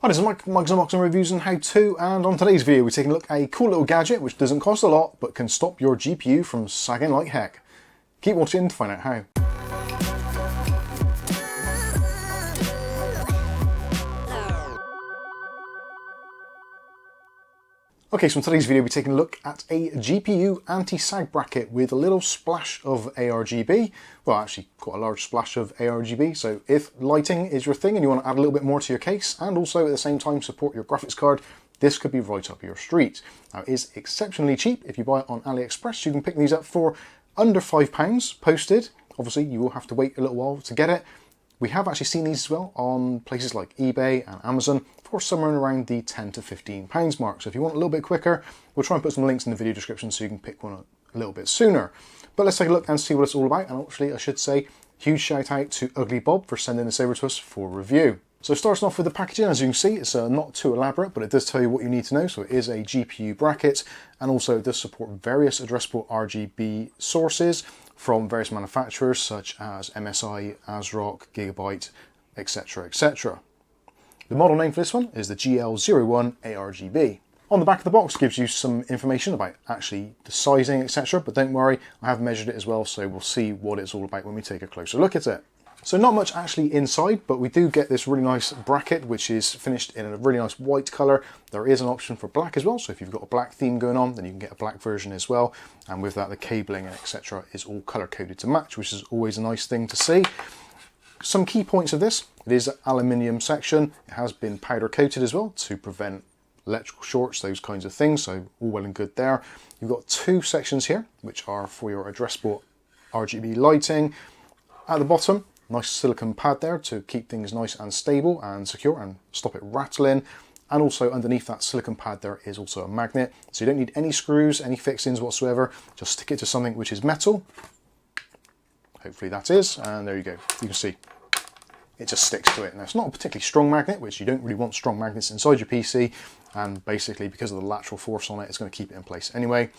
Hi, this is Mike's Unboxing Reviews and How To, and on today's video we're taking a look at a cool little gadget which doesn't cost a lot but can stop your GPU from sagging like heck. Keep watching to find out how. Okay, so in today's video we're taking a look at a GPU anti-sag bracket with a little splash of ARGB. Well, actually quite a large splash of ARGB, so if lighting is your thing and you want to add a little bit more to your case and also at the same time support your graphics card, this could be right up your street. Now, it is exceptionally cheap. If you buy it on AliExpress, you can pick these up for under £5 posted. Obviously, you will have to wait a little while to get it. We have actually seen these as well on places like eBay and Amazon for somewhere around the £10 to £15 mark. So if you want a little bit quicker, we'll try and put some links in the video description so you can pick one a little bit sooner. But let's take a look and see what it's all about. And actually, I should say, huge shout out to Ugly Bob for sending this over to us for review. So starting off with the packaging, as you can see, it's not too elaborate, but it does tell you what you need to know. So it is a GPU bracket, and also it does support various addressable RGB sources from various manufacturers such as MSI, ASRock, Gigabyte, etc, etc. The model name for this one is the GL01 ARGB. On the back of the box gives you some information about actually the sizing, etc, but don't worry, I have measured it as well, so we'll see what it's all about when we take a closer look at it. So not much actually inside, but we do get this really nice bracket which is finished in a really nice white colour. There is an option for black as well, so if you've got a black theme going on, then you can get a black version as well. And with that, the cabling and etc is all colour coded to match, which is always a nice thing to see. Some key points of this: it is an aluminium section. It has been powder coated as well to prevent electrical shorts, those kinds of things, so all well and good there. You've got two sections here which are for your addressable RGB lighting. At the bottom, nice silicone pad there to keep things nice and stable and secure and stop it rattling. And also underneath that silicone pad there is also a magnet, so you don't need any screws, any fixings whatsoever. Just stick it to something which is metal. Hopefully that is, and there you go. You can see it just sticks to it. Now, it's not a particularly strong magnet, which you don't really want strong magnets inside your PC, and basically because of the lateral force on it, it's going to keep it in place anyway.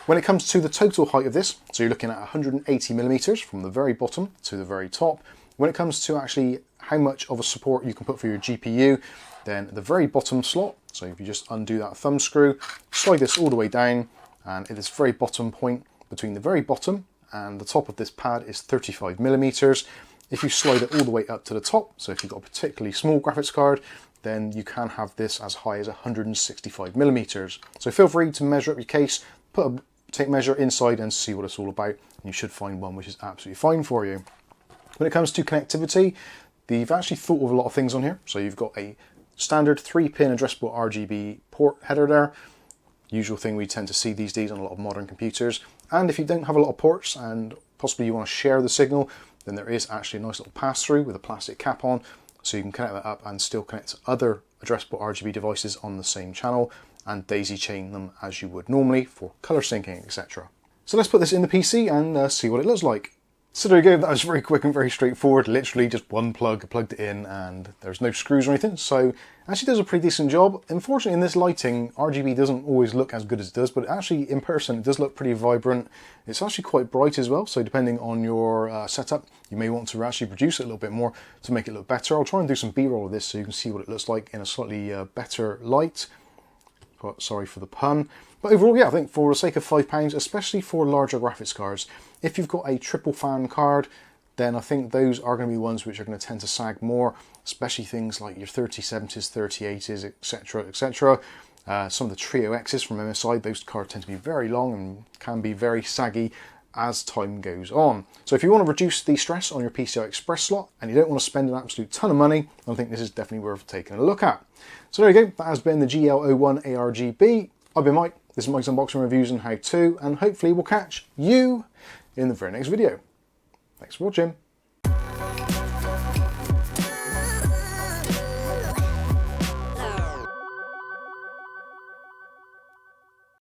When it comes to the total height of this, so you're looking at 180 millimeters from the very bottom to the very top. When it comes to actually how much of a support you can put for your GPU, then the very bottom slot, so if you just undo that thumb screw, slide this all the way down, and at this very bottom point between the very bottom and the top of this pad is 35 millimeters. If you slide it all the way up to the top, so if you've got a particularly small graphics card, then you can have this as high as 165 millimeters. So feel free to measure up your case, take measure inside and see what it's all about, and you should find one which is absolutely fine for you. When it comes to connectivity, they've actually thought of a lot of things on here. So you've got a standard 3-pin addressable RGB port header there, usual thing we tend to see these days on a lot of modern computers. And if you don't have a lot of ports and possibly you want to share the signal, then there is actually a nice little pass-through with a plastic cap on, so you can connect that up and still connect to other addressable RGB devices on the same channel and daisy chain them as you would normally for color syncing, etc. So let's put this in the PC and see what it looks like. So there you go, that was very quick and very straightforward, literally just one plug, I plugged it in and there's no screws or anything, so actually does a pretty decent job. Unfortunately in this lighting, RGB doesn't always look as good as it does, but actually in person it does look pretty vibrant. It's actually quite bright as well, so depending on your setup, you may want to actually reduce it a little bit more to make it look better. I'll try and do some B-roll of this so you can see what it looks like in a slightly better light. Sorry for the pun. But overall, yeah, I think for the sake of £5, especially for larger graphics cards, if you've got a triple fan card, then I think those are going to be ones which are going to tend to sag more, especially things like your 3070s, 3080s, etc, etc. Some of the Trio X's from MSI, those cards tend to be very long and can be very saggy as time goes on. So if you want to reduce the stress on your PCI Express slot and you don't want to spend an absolute ton of money, I think this is definitely worth taking a look at. So there you go, that has been the GL01 ARGB. I've been Mike, this is Mike's Unboxing Reviews and How To, and hopefully we'll catch you in the very next video. Thanks for watching.